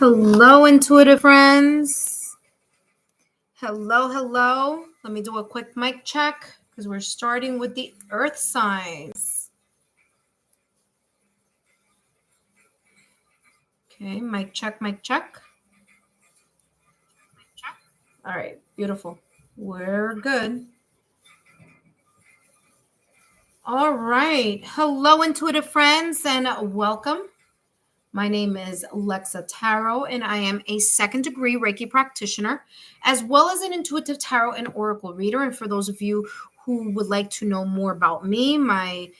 Hello, intuitive friends. Hello. Let me do a quick mic check because we're starting with the earth signs. Okay, mic check. All right, beautiful. We're good. All right. Hello, intuitive friends, and welcome. My name is Lexa Tarot, and I am a second-degree Reiki practitioner, as well as an intuitive tarot and oracle reader. And for those of you who would like to know more about me, my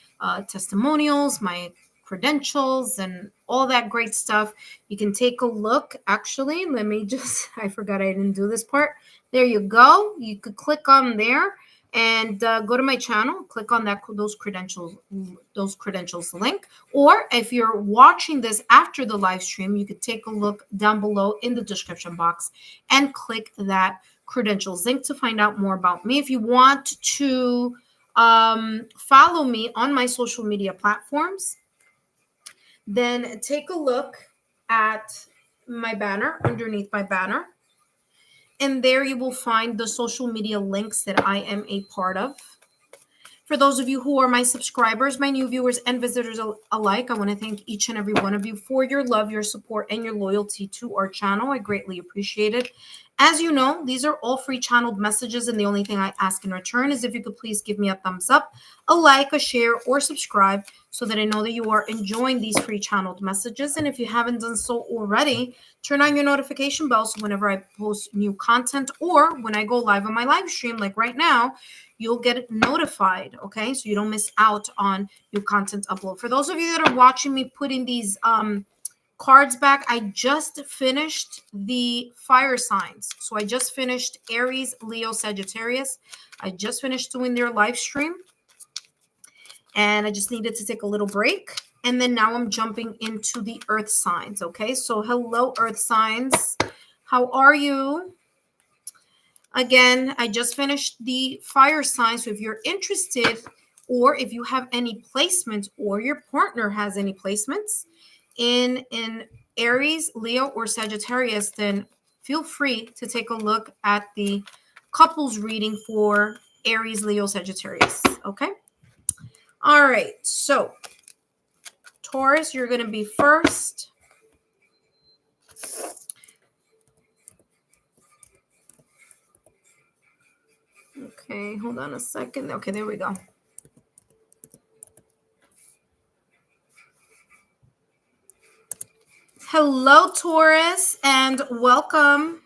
testimonials, my credentials, and all that great stuff, you can take a look. Actually, I forgot I didn't do this part. There you go. You could click on there and go to my channel, click on those credentials link. Or if you're watching this after the live stream, you could take a look down below in the description box and click that credentials link to find out more about me. If you want to follow me on my social media platforms, then take a look at my banner, underneath my banner. And there you will find the social media links that I am a part of. For those of you who are my subscribers, my new viewers and visitors alike, I want to thank each and every one of you for your love, your support, and your loyalty to our channel. I greatly appreciate it. As you know, these are all free channeled messages, and the only thing I ask in return is if you could please give me a thumbs up, a like, a share, or subscribe so that I know that you are enjoying these free channeled messages. And if you haven't done so already, turn on your notification bell so whenever I post new content or when I go live on my live stream, like right now, you'll get notified, okay? So you don't miss out on new content upload. For those of you that are watching me putting these cards back, I just finished the fire signs. So I just finished Aries, Leo, Sagittarius. I just finished doing their live stream. And I just needed to take a little break. And then now I'm jumping into the earth signs, okay? So hello, earth signs. How are you? Again, I just finished the fire signs. So if you're interested or if you have any placements or your partner has any placements in Aries, Leo, or Sagittarius, then feel free to take a look at the couples reading for Aries, Leo, Sagittarius, okay? All right, so Taurus, you're going to be first. Okay, hold on a second. Okay, there we go. Hello, Taurus, and welcome.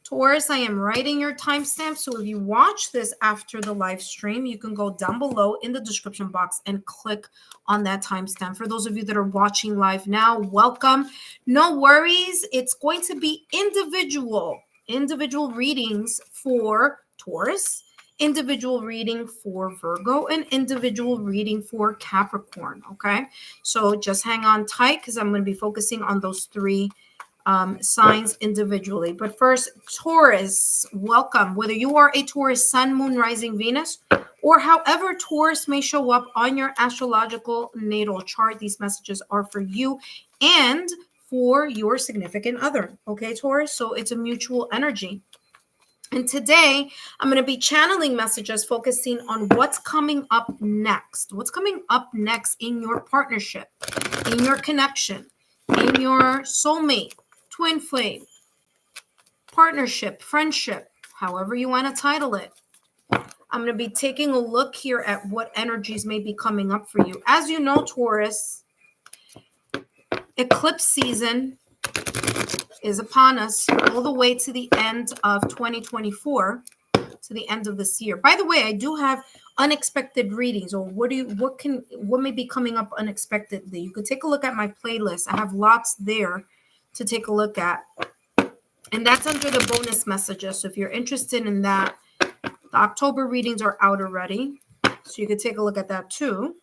Taurus, I am writing your timestamp, so if you watch this after the live stream, you can go down below in the description box and click on that timestamp. For those of you that are watching live now, welcome. No worries. It's going to be individual readings for Taurus, individual reading for Virgo, and individual reading for Capricorn, okay? So just hang on tight because I'm going to be focusing on those three signs individually. But first, Taurus, welcome. Whether you are a Taurus sun, moon, rising, Venus, or however Taurus may show up on your astrological natal chart, these messages are for you and for your significant other. Okay, Taurus? So it's a mutual energy. And today, I'm going to be channeling messages focusing on what's coming up next. What's coming up next in your partnership, in your connection, in your soulmate, twin flame, partnership, friendship, however you want to title it. I'm going to be taking a look here at what energies may be coming up for you. As you know, Taurus, eclipse season is upon us all the way to the end of 2024, to the end of this year. By the way, I do have unexpected readings, or what may be coming up unexpectedly. You could take a look at my playlist. I have lots there to take a look at, and that's under the bonus messages. So if you're interested in that, the October readings are out already, so you could take a look at that too.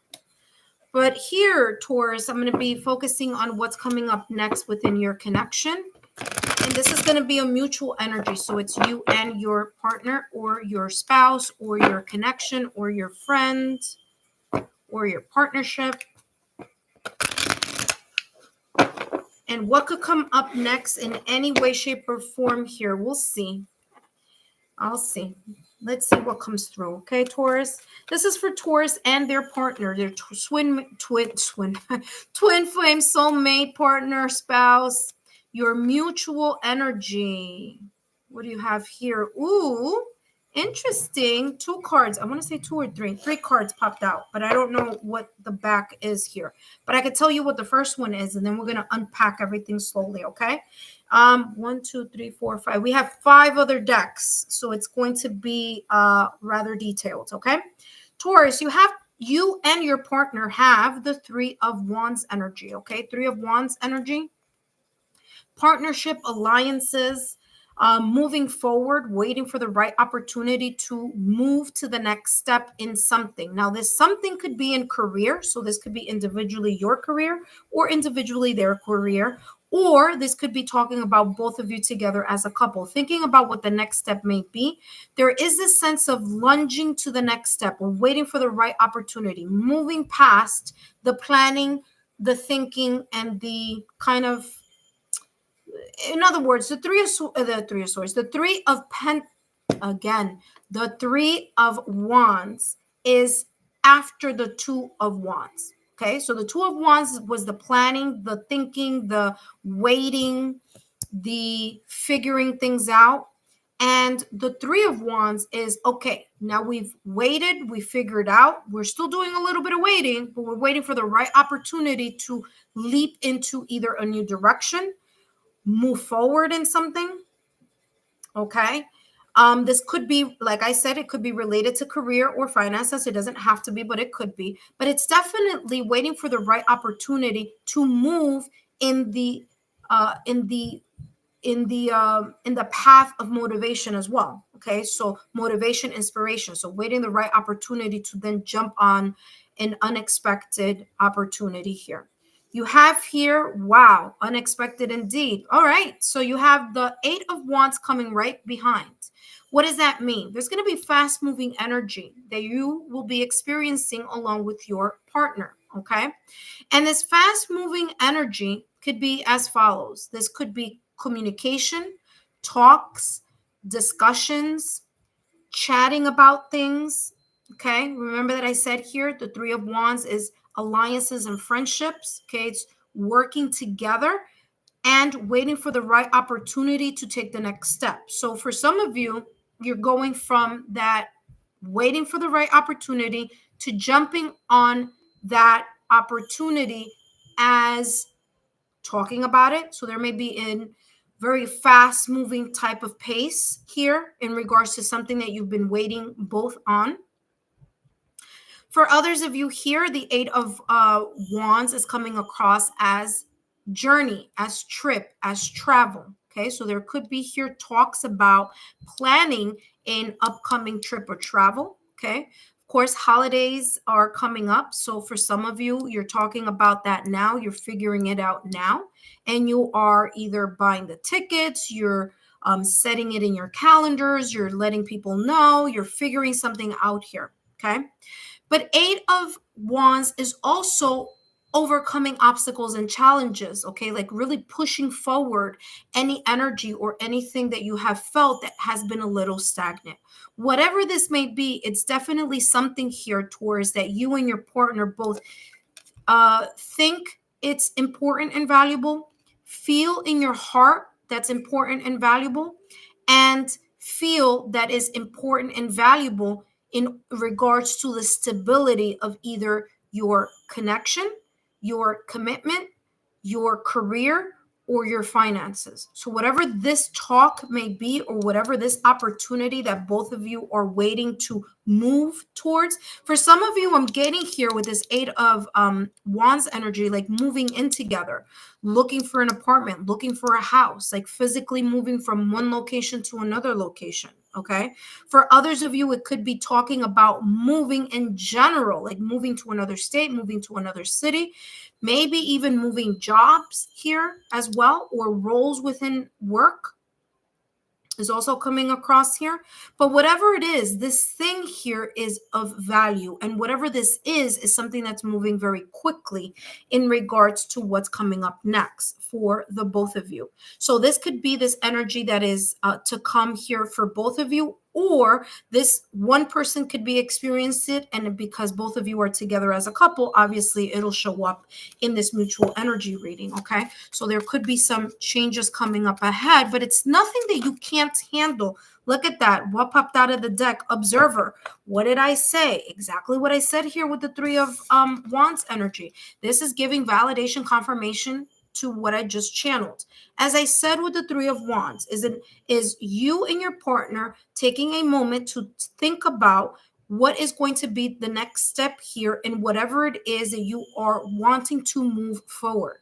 But here, Taurus, I'm going to be focusing on what's coming up next within your connection. And this is going to be a mutual energy. So it's you and your partner or your spouse or your connection or your friend or your partnership. And what could come up next in any way, shape, or form here? We'll see. I'll see. Let's see what comes through. Okay, Taurus. This is for Taurus and their partner, their twin flame soulmate, partner, spouse, your mutual energy. What do you have here? Ooh, interesting. 2 cards. I want to say 2 or 3. 3 cards popped out, but I don't know what the back is here. But I can tell you what the first one is, and then we're going to unpack everything slowly, okay? 1, 2, 3, 4, 5. We have 5 other decks, so it's going to be rather detailed, okay? Taurus, you and your partner have the 3 of Wands energy, okay? 3 of Wands energy. Partnership, alliances, moving forward, waiting for the right opportunity to move to the next step in something. Now, this something could be in career. So this could be individually your career or individually their career. Or this could be talking about both of you together as a couple, thinking about what the next step may be. There is this sense of lunging to the next step or waiting for the right opportunity, moving past the planning, the thinking, and the kind of, in other words, the 3 of swords, the 3 of the 3 of wands is after the 2 of wands. Okay, so the 2 of wands was the planning, the thinking, the waiting, the figuring things out. And the 3 of wands is, okay, now we've waited, we figured out, we're still doing a little bit of waiting, but we're waiting for the right opportunity to leap into either a new direction, move forward in something. Okay. This could be, like I said, it could be related to career or finances. It doesn't have to be, but it could be. But it's definitely waiting for the right opportunity to move in the path of motivation as well. Okay, so motivation, inspiration. So waiting the right opportunity to then jump on an unexpected opportunity here. You have here, wow, unexpected indeed. All right, so you have the 8 of wands coming right behind. What does that mean? There's going to be fast moving energy that you will be experiencing along with your partner. Okay, and this fast moving energy could be as follows. This could be communication, talks, discussions, chatting about things. Okay, remember that I said here the 3 of wands is alliances and friendships. Okay, it's working together and waiting for the right opportunity to take the next step. So for some of you, you're going from that waiting for the right opportunity to jumping on that opportunity as talking about it. So there may be in very fast moving type of pace here in regards to something that you've been waiting both on. For others of you here, the 8 of wands is coming across as journey, as trip, as travel. Okay, so there could be here talks about planning an upcoming trip or travel. Okay, of course, holidays are coming up. So for some of you, you're talking about that now. You're figuring it out now. And you are either buying the tickets, you're setting it in your calendars, you're letting people know, you're figuring something out here. Okay. But 8 of wands is also overcoming obstacles and challenges, okay? Like really pushing forward any energy or anything that you have felt that has been a little stagnant. Whatever this may be, it's definitely something here towards that you and your partner both think it's important and valuable, feel in your heart that's important and valuable, and feel that is important and valuable in regards to the stability of either your connection, your commitment, your career, or your finances. So whatever this talk may be, or whatever this opportunity that both of you are waiting to move towards, for some of you, I'm getting here with this 8 of wands energy, like moving in together, looking for an apartment, looking for a house, like physically moving from one location to another location. Okay. For others of you, it could be talking about moving in general, like moving to another state, moving to another city, maybe even moving jobs here as well, or roles within work. is also coming across here. But whatever it is, this thing here is of value. And whatever this is something that's moving very quickly in regards to what's coming up next for the both of you. So this could be this energy that is to come here for both of you, or this one person could be experiencing it, and because both of you are together as a couple, obviously it'll show up in this mutual energy reading. Okay, so there could be some changes coming up ahead, but it's nothing that you can't handle. Look at that. What popped out of the deck? Observer. What did I say? Exactly what I said here with the Three of Wands energy. This is giving validation, confirmation to what I just channeled. As I said with the Three of Wands, is you and your partner taking a moment to think about what is going to be the next step here in whatever it is that you are wanting to move forward.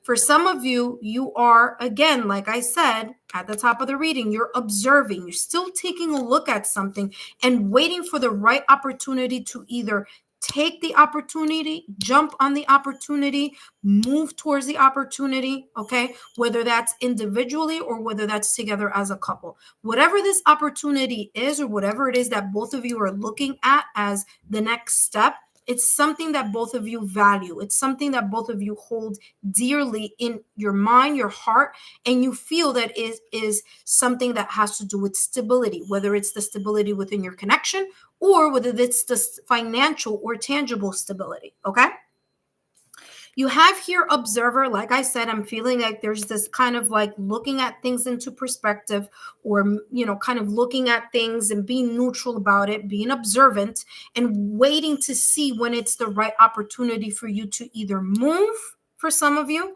For some of you, you are, again, like I said at the top of the reading, you're observing, you're still taking a look at something and waiting for the right opportunity to either take the opportunity, jump on the opportunity, move towards the opportunity, okay? Whether that's individually or whether that's together as a couple. Whatever this opportunity is, or whatever it is that both of you are looking at as the next step, it's something that both of you value. It's something that both of you hold dearly in your mind, your heart, and you feel that is something that has to do with stability, whether it's the stability within your connection or whether it's the financial or tangible stability, okay? You have here observer. Like I said, I'm feeling like there's this kind of like looking at things into perspective, or, you know, kind of looking at things and being neutral about it, being observant and waiting to see when it's the right opportunity for you to either move, for some of you,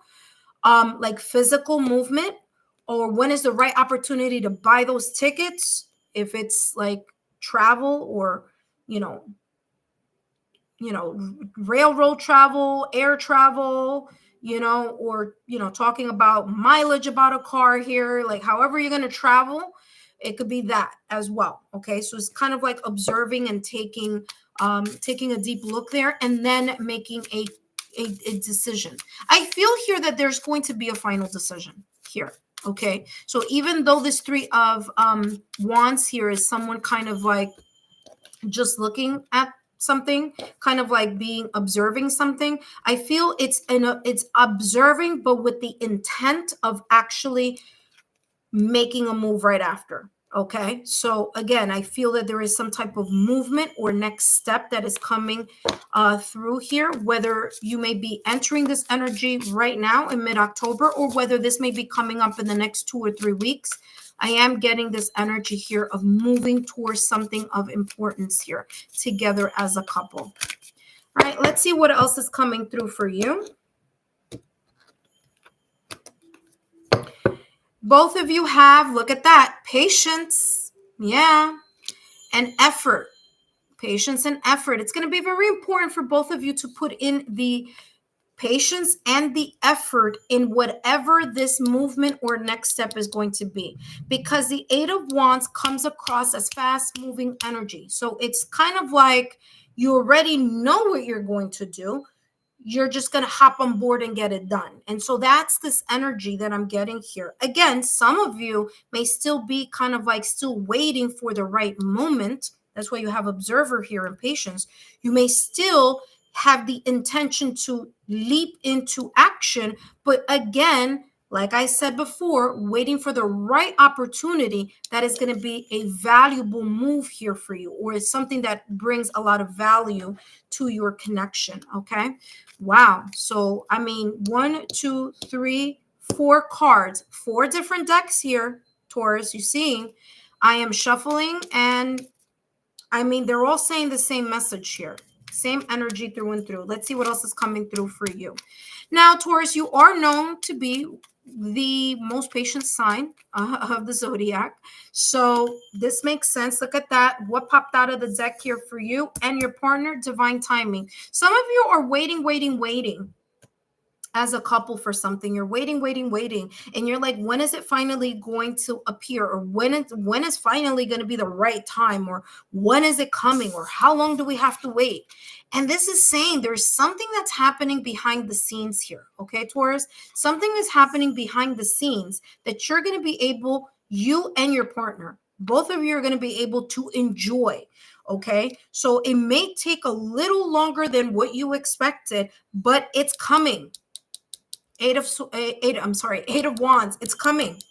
like physical movement, or when is the right opportunity to buy those tickets, if it's like travel or, you know, railroad travel, air travel, or, talking about mileage about a car here, like however you're going to travel, it could be that as well. Okay. So it's kind of like observing and taking a deep look there and then making a decision. I feel here that there's going to be a final decision here. Okay. So even though this Three of Wands here is someone kind of like just looking at something, kind of like being observing something, I feel it's observing, but with the intent of actually making a move right after. Okay, so again, I feel that there is some type of movement or next step that is coming through here, whether you may be entering this energy right now in mid-October, or whether this may be coming up in the next 2 or 3 weeks. I am getting this energy here of moving towards something of importance here together as a couple. All right, let's see what else is coming through for you. Both of you have, look at that, patience, yeah, and effort. Patience and effort. It's going to be very important for both of you to put in the patience and the effort in whatever this movement or next step is going to be, because the Eight of Wands comes across as fast moving energy. So it's kind of like you already know what you're going to do. You're just going to hop on board and get it done. And so that's this energy that I'm getting here. Again, some of you may still be kind of like still waiting for the right moment. That's why you have observer here and patience. You may still have the intention to leap into action, but again, like I said before, waiting for the right opportunity that is going to be a valuable move here for you, or it's something that brings a lot of value to your connection. Okay. Wow. So, I mean, 1, 2, 3, 4 cards, 4 different decks here, Taurus. You see, I am shuffling, and I mean, they're all saying the same message here. Same energy through and through. Let's see what else is coming through for you. Now, Taurus, you are known to be the most patient sign of the zodiac. So this makes sense. Look at that. What popped out of the deck here for you and your partner? Divine timing. Some of you are waiting as a couple for something. You're waiting, and you're like, when is it finally going to appear, or when is finally going to be the right time, or when is it coming, or how long do we have to wait? And this is saying there's something that's happening behind the scenes here. Okay, Taurus, something is happening behind the scenes that you're going to be able you and your partner. Both of you are going to be able to enjoy. Okay. So it may take a little longer than what you expected, but it's coming. Eight of Wands. It's coming.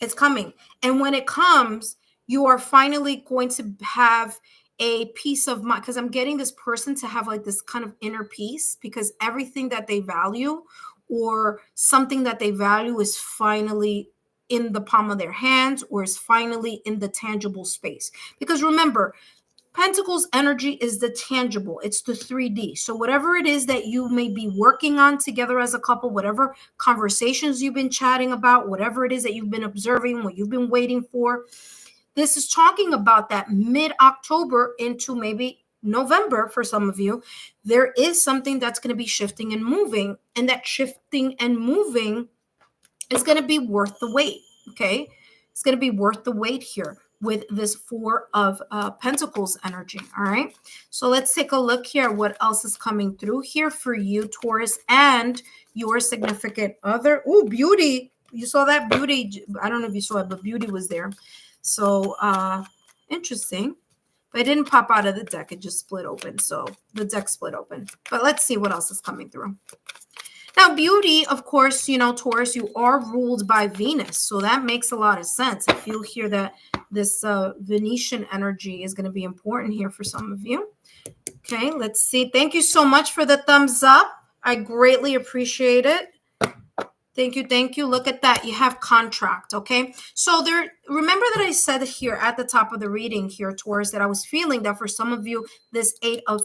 It's coming. And when it comes, you are finally going to have a peace of mind, because I'm getting this person to have like this kind of inner peace, because everything that they value or something that they value is finally in the palm of their hands, or is finally in the tangible space. Because remember, Pentacles energy is the tangible. It's the 3D. So whatever it is that you may be working on together as a couple, whatever conversations you've been chatting about, whatever it is that you've been observing, what you've been waiting for, this is talking about that mid-October into maybe November for some of you. There is something that's going to be shifting and moving, and that shifting and moving is going to be worth the wait. Okay. It's going to be worth the wait here with this Four of Pentacles energy. All right. So let's take a look here. What else is coming through here for you, Taurus, and your significant other? Oh, beauty. You saw that beauty. I don't know if you saw it, but beauty was there. So interesting. But it didn't pop out of the deck. It just split open. So the deck split open. But let's see what else is coming through. Now, beauty, of course, you know, Taurus, you are ruled by Venus. So that makes a lot of sense. I feel here that this Venetian energy is going to be important here for some of you. Okay, let's see. Thank you so much for the thumbs up. I greatly appreciate it. Thank you. Thank you. Look at that. You have contract. Okay. So there, remember that I said here at the top of the reading here, Taurus, that I was feeling that for some of you, this Eight of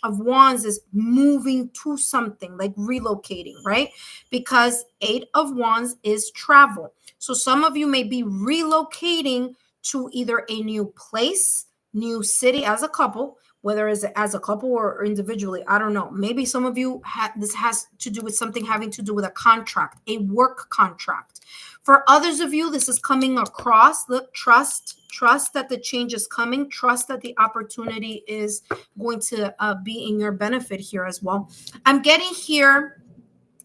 Wands is moving to something, like relocating, right? Because Eight of Wands is travel. So some of you may be relocating to either a new place, new city as a couple, whether it's as a couple or individually, I don't know. Maybe some of you this has to do with something having to do with a contract, a work contract. For others of you, this is coming across. Look, trust that the change is coming. Trust that the opportunity is going to be in your benefit here as well. I'm getting here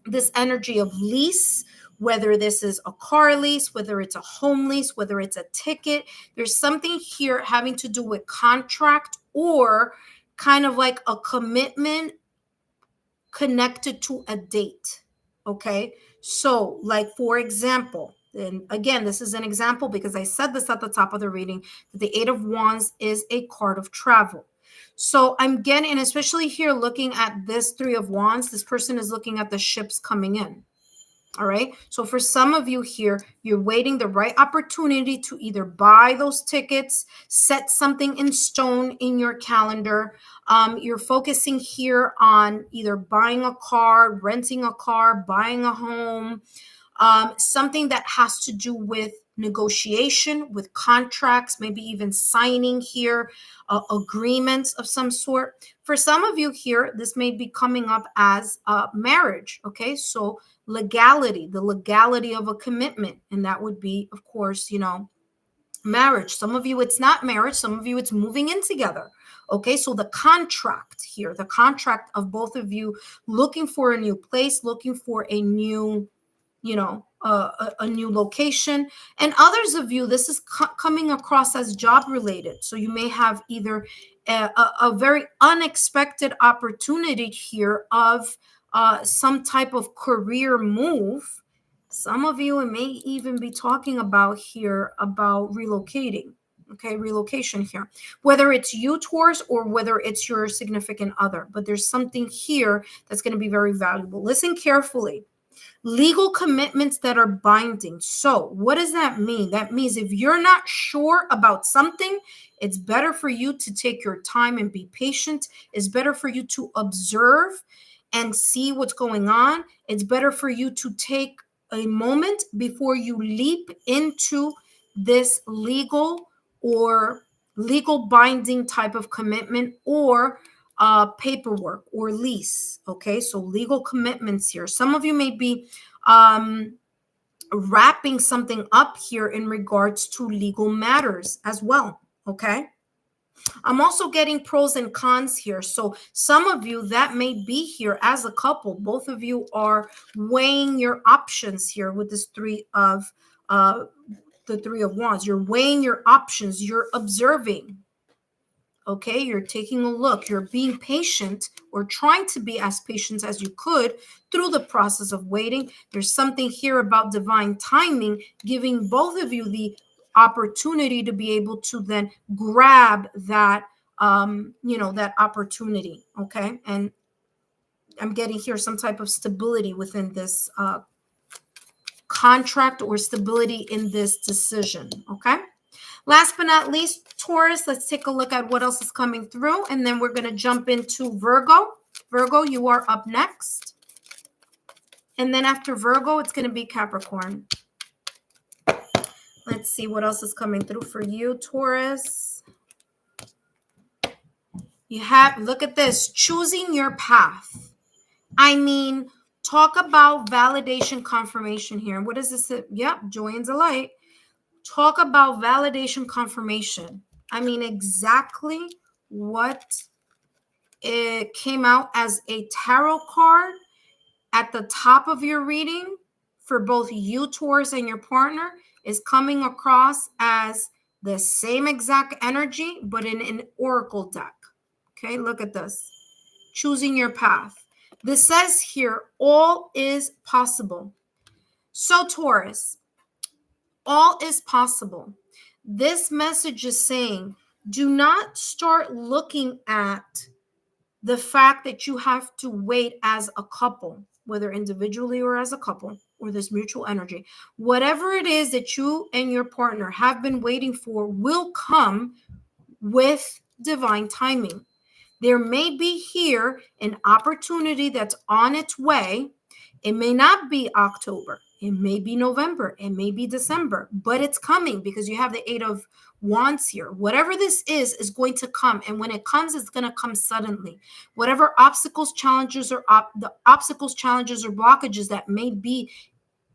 this energy of lease, whether this is a car lease, whether it's a home lease, whether it's a ticket. There's something here having to do with contract or kind of like a commitment connected to a date. Okay. So like, for example, and again, this is an example because I said this at the top of the reading, that the Eight of Wands is a card of travel. So I'm getting, especially here looking at this Three of Wands, this person is looking at the ships coming in. All right. So for some of you here, you're waiting the right opportunity to either buy those tickets, set something in stone in your calendar. You're focusing here on either buying a car, renting a car, buying a home, something that has to do with negotiation, with contracts, maybe even signing here, agreements of some sort. For some of you here, this may be coming up as marriage. Okay. So legality, the legality of a commitment. And that would be, of course, you know, marriage. Some of you, it's not marriage. Some of you, it's moving in together. Okay. So the contract here, the contract of both of you looking for a new place, looking for a new, you know, a new location. And others of you, this is coming across as job related. So you may have either a very unexpected opportunity here of some type of career move. Some of you, it may even be talking about here about relocating. Okay, relocation here, whether it's you, Taurus, or whether it's your significant other. But there's something here that's going to be very valuable. Listen carefully. Legal commitments that are binding. So what does that mean? That means if you're not sure about something, it's better for you to take your time and be patient. It's better for you to observe and see what's going on. It's better for you to take a moment before you leap into this legal or legal binding type of commitment or paperwork or lease. Okay, so legal commitments here. Some of you may be wrapping something up here in regards to legal matters as well. Okay, I'm also getting pros and cons here. So some of you that may be here as a couple, both of you are weighing your options here with this Three of the Three of Wands. You're weighing your options. You're observing. Okay, you're taking a look. You're being patient, or trying to be as patient as you could through the process of waiting. There's something here about divine timing, giving both of you the opportunity to be able to then grab that, that opportunity. Okay, and I'm getting here some type of stability within this contract, or stability in this decision. Okay. Last but not least, Taurus, let's take a look at what else is coming through, and then we're going to jump into Virgo. Virgo, you are up next. And then after Virgo, it's going to be Capricorn. Let's see what else is coming through for you, Taurus. You have, look at this, choosing your path. I mean, talk about validation, confirmation here. What is this? Yep, joy and delight. Talk about validation, confirmation. I mean, exactly what it came out as a tarot card at the top of your reading for both you, Taurus, and your partner is coming across as the same exact energy, but in an oracle deck. Okay, look at this. Choosing your path. This says here, all is possible. So, Taurus, all is possible. This message is saying, do not start looking at the fact that you have to wait as a couple, whether individually or as a couple, or this mutual energy. Whatever it is that you and your partner have been waiting for will come with divine timing. There may be here an opportunity that's on its way. It may not be October. It may be November. It may be December, but it's coming because you have the Eight of Wands here. Whatever this is going to come. And when it comes, it's going to come suddenly. Whatever obstacles, challenges, or challenges, or blockages that may be,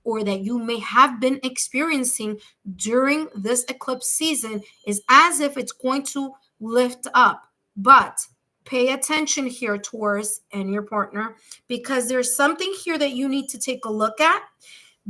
or that you may have been experiencing during this eclipse season, is as if it's going to lift up. But pay attention here, Taurus, and your partner, because there's something here that you need to take a look at,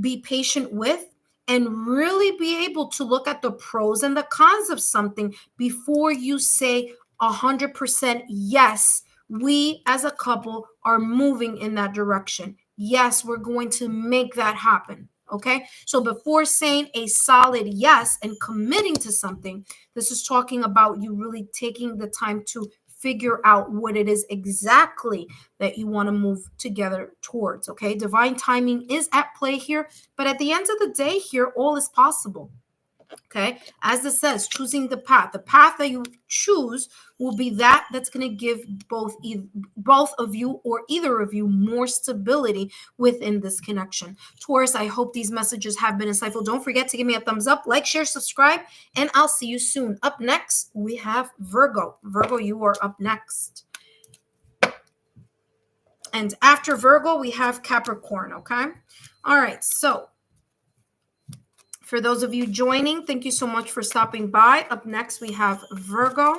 be patient with, and really be able to look at the pros and the cons of something before you say 100% yes, we as a couple are moving in that direction. Yes, we're going to make that happen. Okay, so before saying a solid yes and committing to something, this is talking about you really taking the time to figure out what it is exactly that you want to move together towards. Okay, divine timing is at play here, but at the end of the day here, all is possible. Okay, as it says, choosing the path that you choose will be that's going to give both of you, or either of you, more stability within this connection. Taurus, I hope these messages have been insightful. Don't forget to give me a thumbs up, like, share, subscribe, and I'll see you soon. Up next, we have Virgo. Virgo, you are up next. And after Virgo, we have Capricorn. Okay, all right, so for those of you joining, thank you so much for stopping by. Up next, we have Virgo.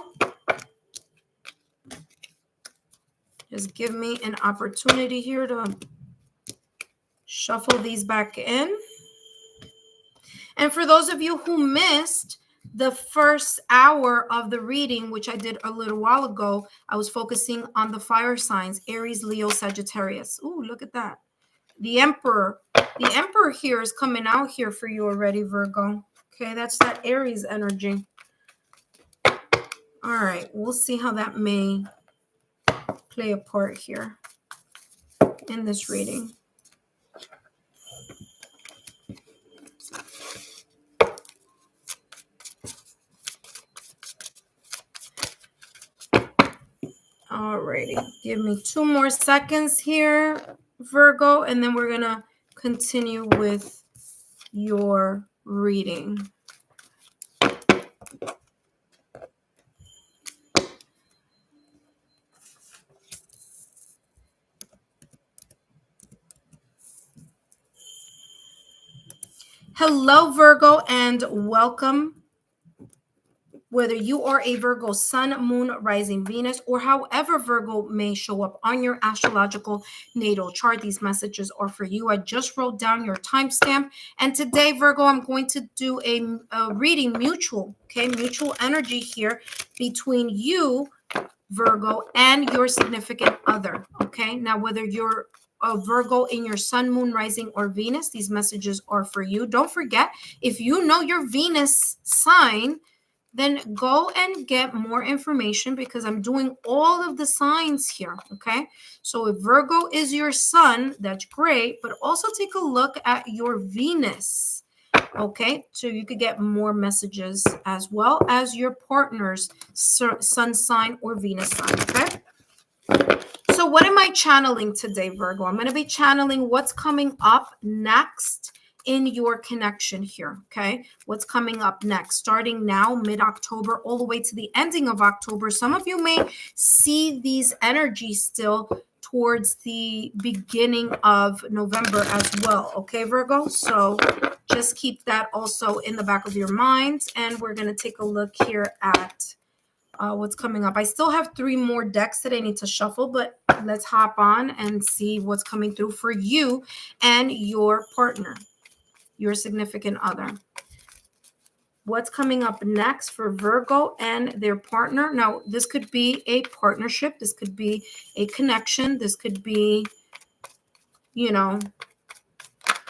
Just give me an opportunity here to shuffle these back in. And for those of you who missed the first hour of the reading, which I did a little while ago, I was focusing on the fire signs, Aries, Leo, Sagittarius. Ooh, look at that. The Emperor. The Emperor here is coming out here for you already, Virgo. Okay, that's that Aries energy. All right, we'll see how that may play a part here in this reading. All righty, give me 2 more seconds here, Virgo, and then we're going to continue with your reading. Hello, Virgo, and welcome. whether you are a Virgo sun, moon, rising, Venus, or however Virgo may show up on your astrological natal chart. These messages are for you. I just wrote down your timestamp. And today, Virgo, I'm going to do a reading mutual, okay, mutual energy here between you, Virgo, and your significant other, okay? Now, whether you're a Virgo in your sun, moon, rising, or Venus, these messages are for you. Don't forget, if you know your Venus sign, then go and get more information because I'm doing all of the signs here, okay? So if Virgo is your sun, that's great, but also take a look at your Venus, okay? So you could get more messages as well as your partner's sun sign or Venus sign, okay? So what am I channeling today, Virgo? I'm going to be channeling what's coming up next in your connection here, okay? What's coming up next, starting now, mid-October, all the way to the ending of October. Some of you may see these energies still towards the beginning of November as well, okay, Virgo? So just keep that also in the back of your minds, and we're going to take a look here at what's coming up. I still have 3 more decks that I need to shuffle, but let's hop on and see what's coming through for you and your partner, your significant other. What's coming up next for Virgo and their partner? Now, this could be a partnership. This could be a connection. This could be, you know,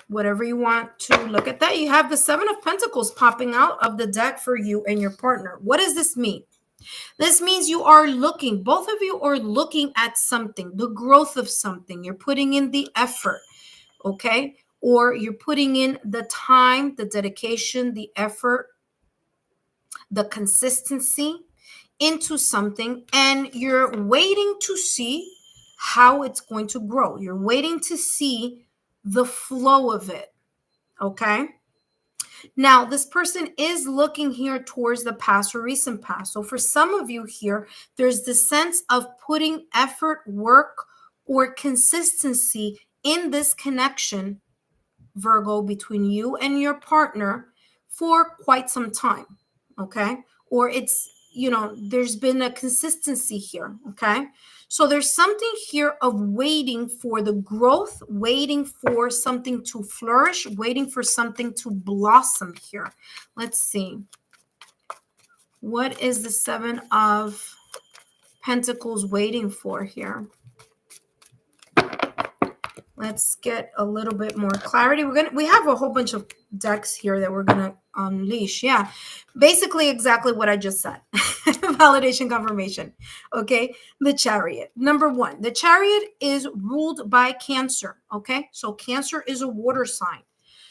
whatever you want to look at that. You have the 7 of Pentacles popping out of the deck for you and your partner. What does this mean? This means you are looking, both of you are looking at something, the growth of something. You're putting in the effort, okay? Or you're putting in the time, the dedication, the effort, the consistency into something, and you're waiting to see how it's going to grow. You're waiting to see the flow of it, okay? Now, this person is looking here towards the past or recent past. So for some of you here, there's the sense of putting effort, work, or consistency in this connection, Virgo, between you and your partner for quite some time, okay? Or it's, you know, there's been a consistency here, okay? So there's something here of waiting for the growth, waiting for something to flourish, waiting for something to blossom here. Let's see. What is the 7 of Pentacles waiting for here? Let's get a little bit more clarity. We have a whole bunch of decks here that we're gonna unleash. Yeah, basically exactly what I just said. Validation confirmation. Okay, the Chariot. Number 1, the Chariot is ruled by Cancer. Okay, so Cancer is a water sign.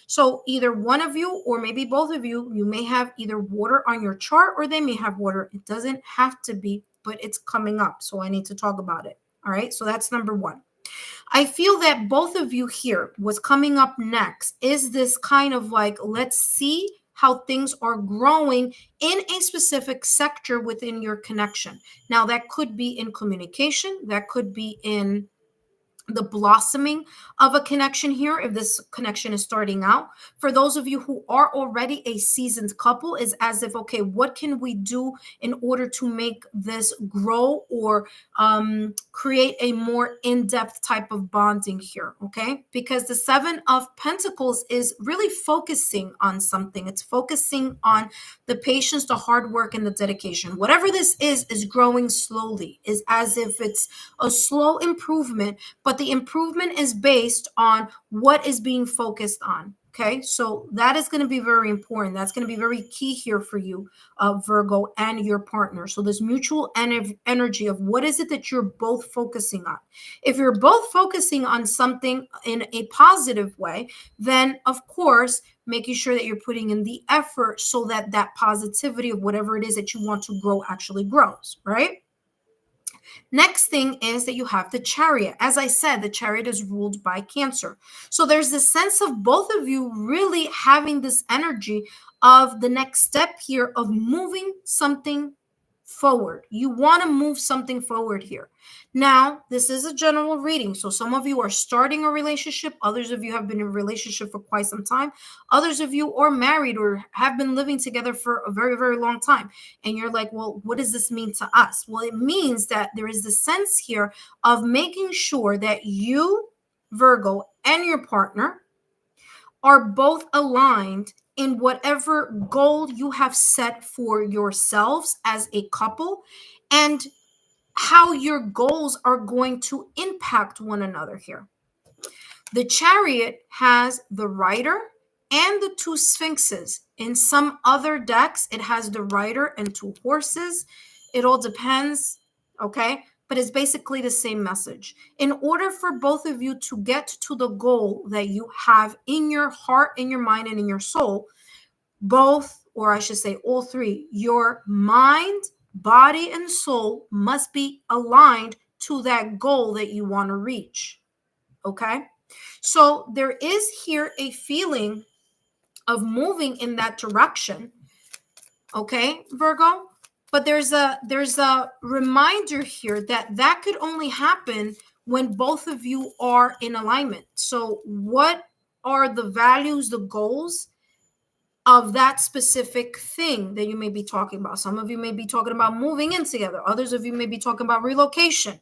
So either one of you or maybe both of you, you may have either water on your chart or they may have water. It doesn't have to be, but it's coming up. So I need to talk about it. All right, so that's number 1. I feel that both of you here, what's coming up next is this kind of like, let's see how things are growing in a specific sector within your connection. Now, that could be in communication, that could be in the blossoming of a connection here, if this connection is starting out. For those of you who are already a seasoned couple, is as if, okay, what can we do in order to make this grow or create a more in-depth type of bonding here, okay? Because the 7 of Pentacles is really focusing on something. It's focusing on the patience, the hard work, and the dedication. Whatever this is growing slowly, is as if it's a slow improvement, but the improvement is based on what is being focused on. Okay, so that is going to be very important. That's going to be very key here for you, Virgo, and your partner. So this mutual energy of what is it that you're both focusing on. If you're both focusing on something in a positive way, then of course, making sure that you're putting in the effort so that that positivity of whatever it is that you want to grow actually grows, right? Next thing is that you have the Chariot. As I said, the Chariot is ruled by Cancer. So there's this sense of both of you really having this energy of the next step here of moving something forward. You want to move something forward here. Now, this is a general reading. So some of you are starting a relationship. Others of you have been in a relationship for quite some time. Others of you are married or have been living together for a very, very long time. And you're like, well, what does this mean to us? Well, it means that there is the sense here of making sure that you, Virgo, and your partner are both aligned in whatever goal you have set for yourselves as a couple, and how your goals are going to impact one another here. The Chariot has the Rider and the two Sphinxes. In some other decks, it has the Rider and two horses. It all depends, okay? But it's basically the same message. In order for both of you to get to the goal that you have in your heart, in your mind, and in your soul, both, or I should say all three, your mind, body, and soul must be aligned to that goal that you want to reach, okay? So there is here a feeling of moving in that direction, okay, Virgo? But there's a reminder here that could only happen when both of you are in alignment. So what are the values, the goals of that specific thing that you may be talking about? Some of you may be talking about moving in together. Others of you may be talking about relocation.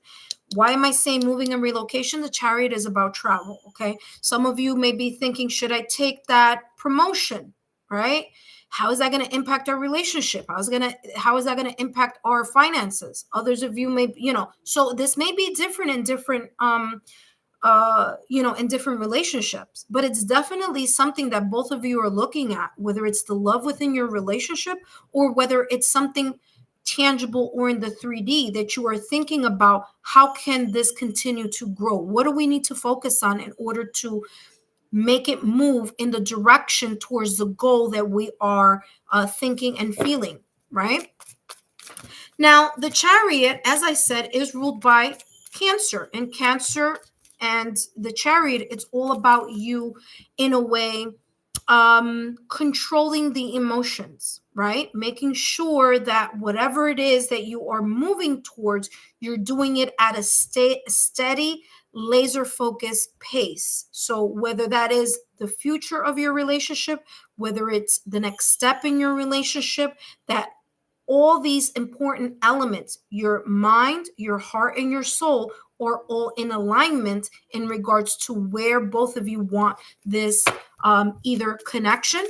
Why am I saying moving and relocation? The Chariot is about travel, okay? Some of you may be thinking, should I take that promotion, right? How is that going to impact our relationship? How is that going to impact our finances? Others of you may, so this may be different in different in different relationships, but it's definitely something that both of you are looking at, whether it's the love within your relationship or whether it's something tangible or in the 3D that you are thinking about. How can this continue to grow? What do we need to focus on in order to make it move in the direction towards the goal that we are thinking and feeling, right? Now, the Chariot, as I said, is ruled by Cancer, and Cancer and the Chariot, it's all about you in a way controlling the emotions, right? Making sure that whatever it is that you are moving towards, you're doing it at a steady, laser focused pace. So whether that is the future of your relationship, whether it's the next step in your relationship, that all these important elements, your mind, your heart, and your soul, are all in alignment in regards to where both of you want this either connection,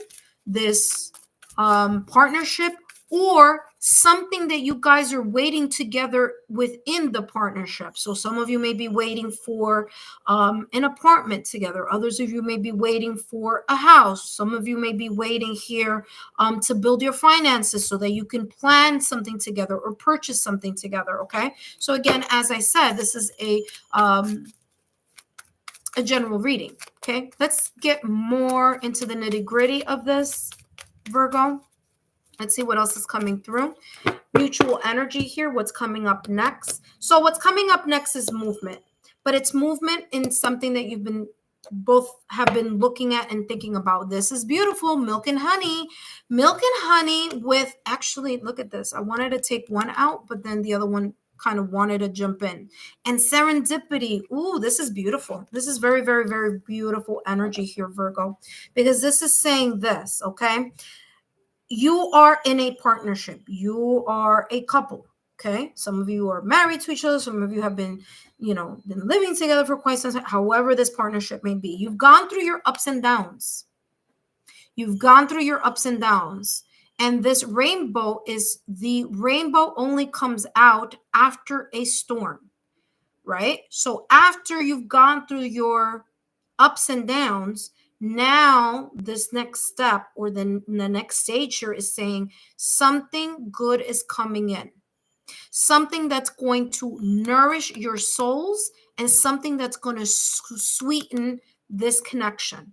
this partnership, or something that you guys are waiting together within the partnership. So some of you may be waiting for an apartment together. Others of you may be waiting for a house. Some of you may be waiting here to build your finances so that you can plan something together or purchase something together, okay? So again, as I said, this is a general reading, okay? Let's get more into the nitty-gritty of this, Virgo. Let's see what else is coming through. Mutual energy here. What's coming up next? So what's coming up next is movement, but it's movement in something that you've been both have been looking at and thinking about. This is beautiful. Milk and honey. Milk and honey with, actually, look at this. I wanted to take one out, but then the other one kind of wanted to jump in. And serendipity. Ooh, this is beautiful. This is very, very, very beautiful energy here, Virgo, because this is saying this, okay? You are in a partnership. You are a couple, okay? Some of you are married to each other. Some of you have been, been living together for quite some time. However this partnership may be. You've gone through your ups and downs. You've gone through your ups and downs. And this rainbow only comes out after a storm, right? So after you've gone through your ups and downs, now this next step or the next stage here is saying something good is coming in, something that's going to nourish your souls and something that's going to sweeten this connection.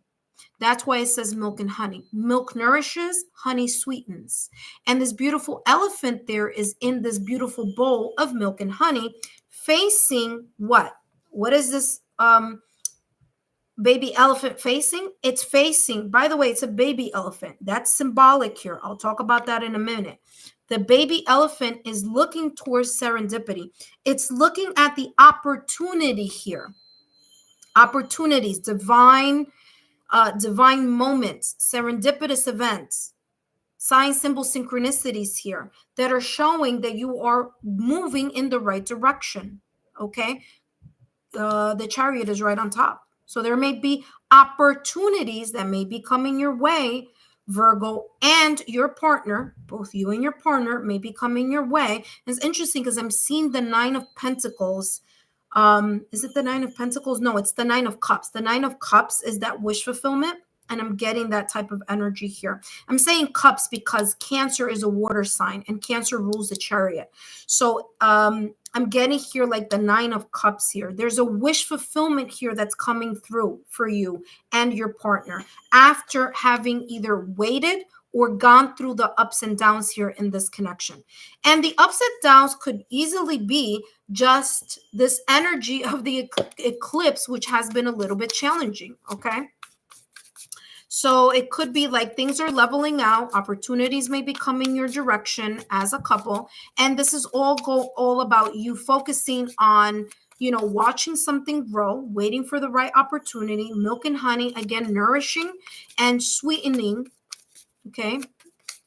That's why it says milk and honey. Milk nourishes, honey sweetens. And this beautiful elephant there is in this beautiful bowl of milk and honey facing what? What is this baby elephant facing? It's facing, by the way, it's a baby elephant. That's symbolic here. I'll talk about that in a minute. The baby elephant is looking towards serendipity. It's looking at the opportunity here. Opportunities, divine moments, serendipitous events, sign, symbol, synchronicities here that are showing that you are moving in the right direction. Okay. The Chariot is right on top. So there may be opportunities that may be coming your way, Virgo, and your partner, both you and your partner may be coming your way. And it's interesting because I'm seeing the Nine of Pentacles. Is it the Nine of Pentacles? No, it's the Nine of Cups. The Nine of Cups is that wish fulfillment. And I'm getting that type of energy here. I'm saying cups because Cancer is a water sign and Cancer rules the Chariot. So I'm getting here like the Nine of Cups here. There's a wish fulfillment here that's coming through for you and your partner after having either waited or gone through the ups and downs here in this connection. And the ups and downs could easily be just this energy of the eclipse, which has been a little bit challenging, okay? So it could be like things are leveling out, opportunities may be coming your direction as a couple, and this is all about you focusing on, you know, watching something grow, waiting for the right opportunity, milk and honey, again, nourishing and sweetening, okay?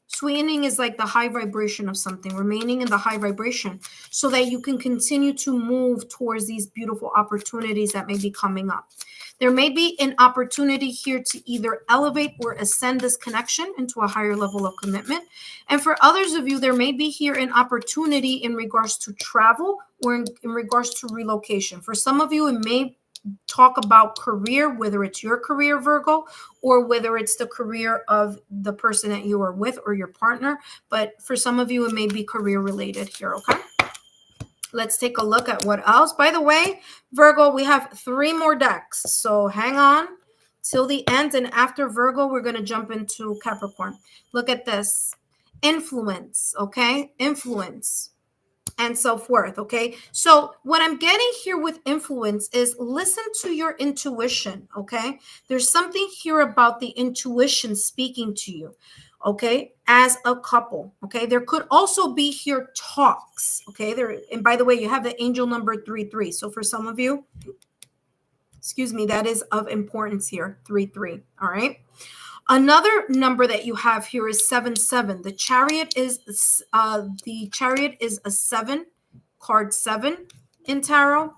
Sweetening is like the high vibration of something, remaining in the high vibration so that you can continue to move towards these beautiful opportunities that may be coming up. There may be an opportunity here to either elevate or ascend this connection into a higher level of commitment. And for others of you, there may be here an opportunity in regards to travel or in regards to relocation. For some of you, it may talk about career, whether it's your career, Virgo, or whether it's the career of the person that you are with or your partner. But for some of you, it may be career related here, okay? Let's take a look at what else. By the way, Virgo, we have 3 more decks. So hang on till the end. And after Virgo, we're going to jump into Capricorn. Look at this. Influence, okay? Influence and self-worth, okay? So what I'm getting here with influence is listen to your intuition, okay? There's something here about the intuition speaking to you, okay, as a couple, okay? There could also be here talks, okay? There, and by the way, you have the angel number 33. So for some of you, excuse me, that is of importance here, 33, all right? Another number that you have here is 77. The Chariot is a 7, card 7 in tarot,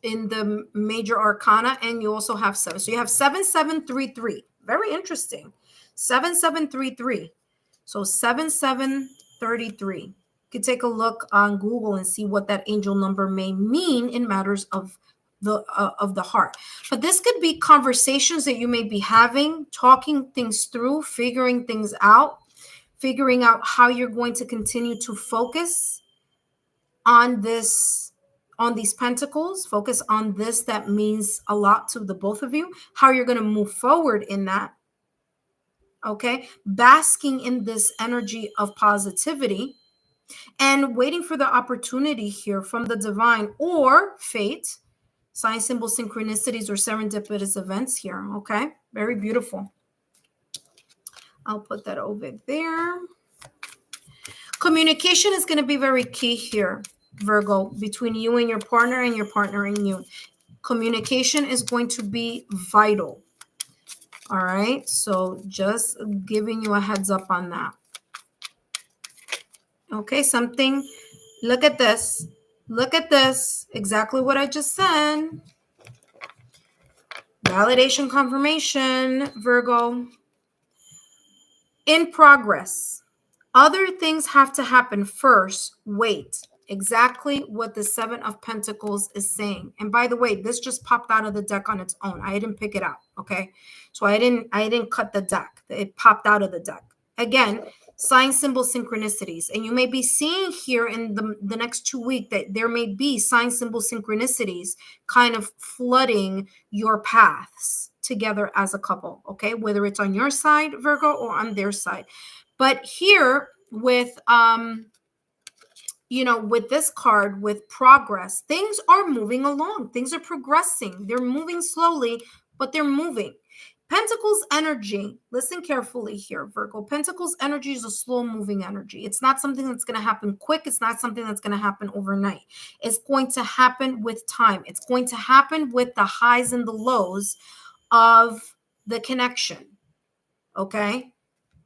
in the major arcana, and you also have 7. So you have 7733. Very interesting. 7733. So 7733. You could take a look on Google and see what that angel number may mean in matters of the heart. But this could be conversations that you may be having, talking things through, figuring things out, figuring out how you're going to continue to focus on this, on these pentacles, focus on this that means a lot to the both of you, how you're going to move forward in that. Okay, basking in this energy of positivity and waiting for the opportunity here from the divine or fate, sign, symbol, synchronicities, or serendipitous events here. Okay, very beautiful. I'll put that over there. Communication is going to be very key here, Virgo, between you and your partner and you. Communication is going to be vital. All right, so just giving you a heads up on that. Okay, something, look at this. Look at this, exactly what I just said. Validation, confirmation, Virgo. In progress. Other things have to happen first. Wait. Exactly what the 7 of Pentacles is saying. And by the way, this just popped out of the deck on its own. I didn't pick it out. Okay. So I didn't cut the deck. It popped out of the deck. Again, sign, symbol, synchronicities. And you may be seeing here in the next 2 weeks that there may be sign, symbol, synchronicities kind of flooding your paths together as a couple. Okay. Whether it's on your side, Virgo, or on their side. But here with, you know, with this card, with progress, things are moving along. Things are progressing. They're moving slowly, but they're moving. Pentacles energy, listen carefully here, Virgo. Pentacles energy is a slow moving energy. It's not something that's going to happen quick. It's not something that's going to happen overnight. It's going to happen with time. It's going to happen with the highs and the lows of the connection. Okay?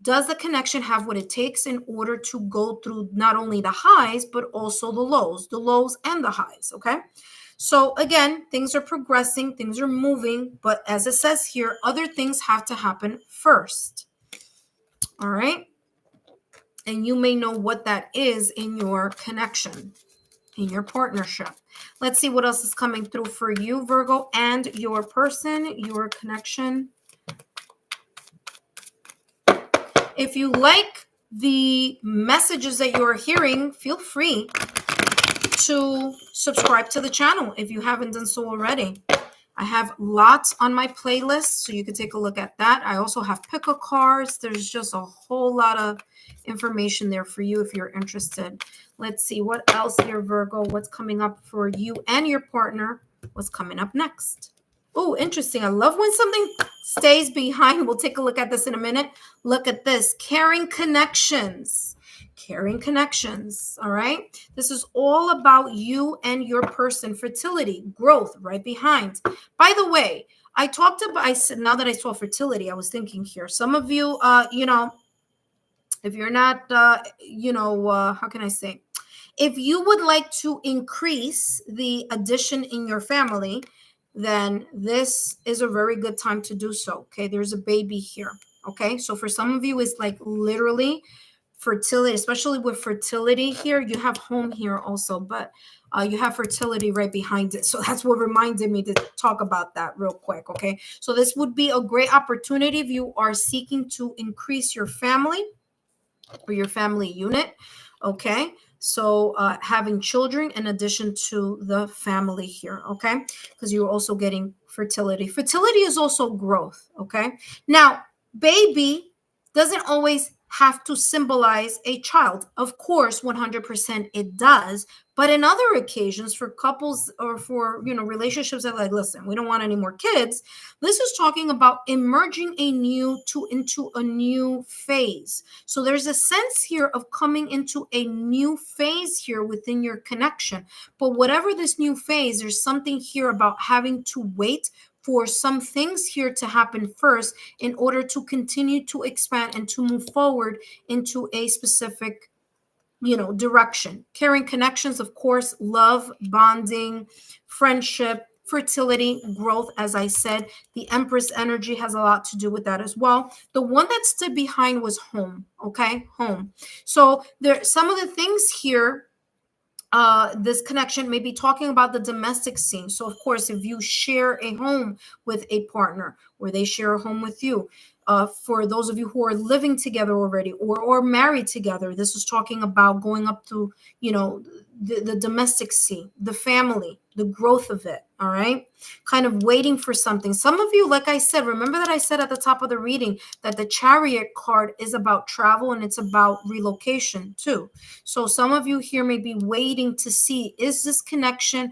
Does the connection have what it takes in order to go through not only the highs, but also the lows and the highs? Okay? So again, things are progressing, things are moving, but as it says here, other things have to happen first. All right? And you may know what that is in your connection, in your partnership. Let's see what else is coming through for you, Virgo, and your person, your connection. If you like the messages that you're hearing, feel free to subscribe to the channel if you haven't done so already. I have lots on my playlist, so you can take a look at that. I also have pick-a cards. There's just a whole lot of information there for you if you're interested. Let's see what else here, Virgo. What's coming up for you and your partner? What's coming up next? Oh, interesting. I love when something stays behind. We'll take a look at this in a minute. Look at this. Caring connections. Caring connections. All right. This is all about you and your person. Fertility, growth, right behind. By the way, I talked about, I said, now that I saw fertility, I was thinking here, some of you, if you're not, how can I say? If you would like to increase the addition in your family, then this is a very good time to do so. Okay, there's a baby here. Okay, so for some of you, it's like literally fertility, especially with fertility here. You have home here also, but you have fertility right behind it. So that's what reminded me to talk about that real quick. Okay, so this would be a great opportunity if you are seeking to increase your family or your family unit. Okay, so having children in addition to the family here. Okay, because you're also getting fertility. Fertility is also growth. Okay, now baby doesn't always have to symbolize a child. Of course, 100% it does. But in other occasions, for couples or for relationships that like, listen, we don't want any more kids. This is talking about emerging into a new phase. So there's a sense here of coming into a new phase here within your connection. But whatever this new phase, there's something here about having to wait for some things here to happen first in order to continue to expand and to move forward into a specific direction. Caring connections, of course, love, bonding, friendship, fertility, growth. As I said, the Empress energy has a lot to do with that as well. The one that stood behind was home. Okay, home. So there, some of the things here, this connection may be talking about the domestic scene. So of course, if you share a home with a partner or they share a home with you, for those of you who are living together already or married together, this is talking about going up to, the domestic scene, the family, the growth of it. All right. Kind of waiting for something. Some of you, like I said, remember that I said at the top of the reading that the Chariot card is about travel and it's about relocation too. So some of you here may be waiting to see, does this connection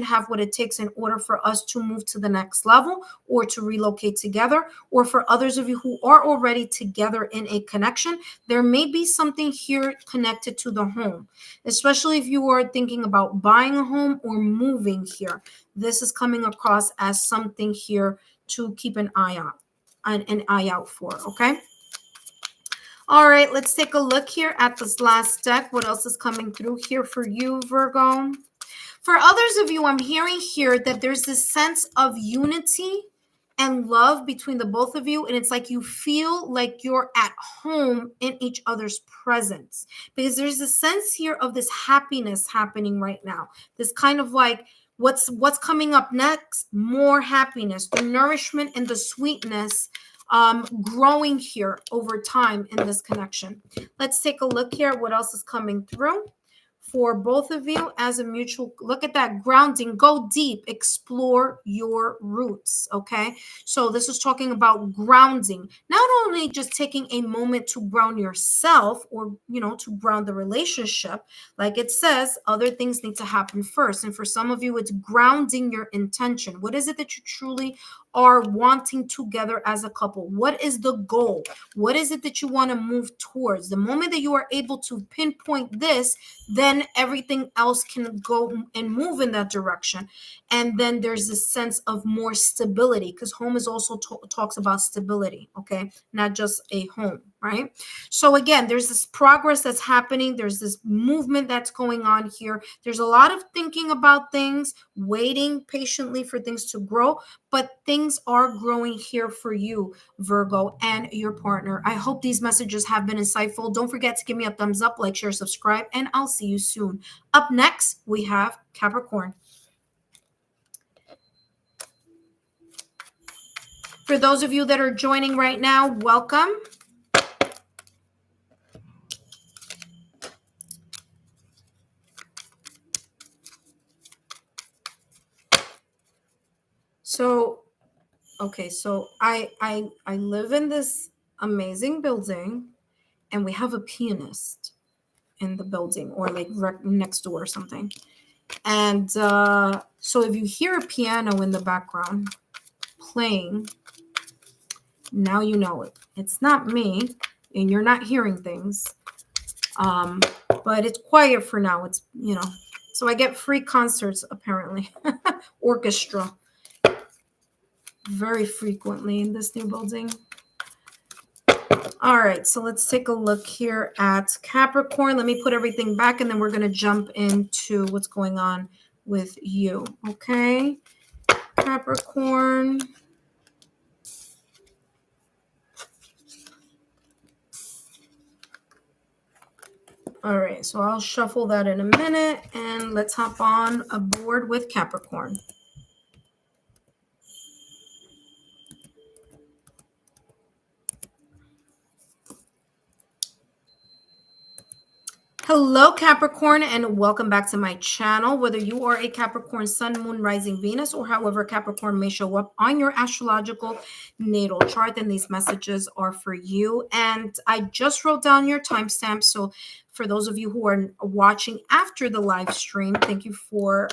have what it takes in order for us to move to the next level or to relocate together? Or for others of you who are already together in a connection, there may be something here connected to the home, especially if you are thinking about buying a home or moving here. This is coming across as something here to keep an eye out for. Okay. All right, let's take a look here at this last deck. What else is coming through here for you, Virgo? For others of you, I'm hearing here that there's this sense of unity and love between the both of you. And it's like you feel like you're at home in each other's presence, because there's a sense here of this happiness happening right now. This kind of like, what's coming up next? More happiness, the nourishment and the sweetness growing here over time in this connection. Let's take a look here at what else is coming through for both of you as a mutual. Look at that grounding. Go deep. Explore your roots. Okay. So this is talking about grounding. Not only just taking a moment to ground yourself or, to ground the relationship. Like it says, other things need to happen first. And for some of you, it's grounding your intention. What is it that you truly are wanting together as a couple? What is the goal? What is it that you want to move towards? The moment that you are able to pinpoint this, then everything else can go and move in that direction. And then there's this sense of more stability, because home is also talks about stability, okay? Not just a home, right? So again, there's this progress that's happening. There's this movement that's going on here. There's a lot of thinking about things, waiting patiently for things to grow, but things are growing here for you, Virgo, and your partner. I hope these messages have been insightful. Don't forget to give me a thumbs up, like, share, subscribe, and I'll see you soon. Up next, we have Capricorn. For those of you that are joining right now, welcome. So, okay, so I live in this amazing building, and we have a pianist in the building, or like next door or something. And so if you hear a piano in the background playing, now you know it. It's not me, and you're not hearing things. But it's quiet for now. It's, so I get free concerts, apparently. Orchestra. Very frequently in this new building. All right, so let's take a look here at Capricorn. Let me put everything back, and then we're going to jump into what's going on with you, okay? Capricorn. All right, so I'll shuffle that in a minute, and let's hop on aboard with Capricorn. Hello, Capricorn, and welcome back to my channel. Whether you are a Capricorn Sun, Moon, Rising, Venus, or however Capricorn may show up on your astrological natal chart, then these messages are for you. And I just wrote down your timestamp. So for those of you who are watching after the live stream, thank you for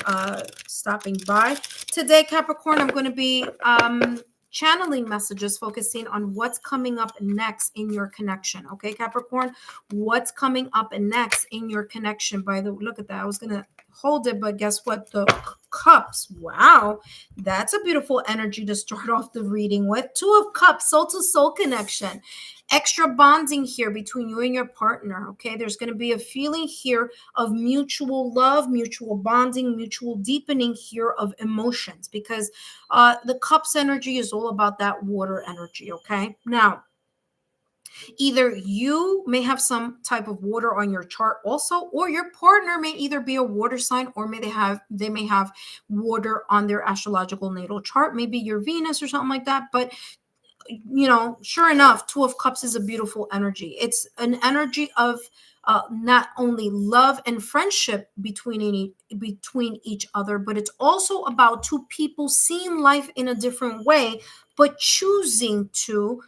stopping by. Today, Capricorn, I'm going to be channeling messages focusing on what's coming up next in your connection. Okay, Capricorn, what's coming up next in your connection? By the way, look at that. I was going to hold it, but guess what? The cups. Wow, that's a beautiful energy to start off the reading with. Two of Cups, soul to soul connection. Extra bonding here between you and your partner. Okay, there's going to be a feeling here of mutual love, mutual bonding, mutual deepening here of emotions, because the Cups energy is all about that water energy. Okay, now either you may have some type of water on your chart also, or your partner may either be a water sign, or they may have water on their astrological natal chart, maybe your Venus or something like that. But sure enough, Two of Cups is a beautiful energy. It's an energy of not only love and friendship between each other, but it's also about two people seeing life in a different way, but choosing to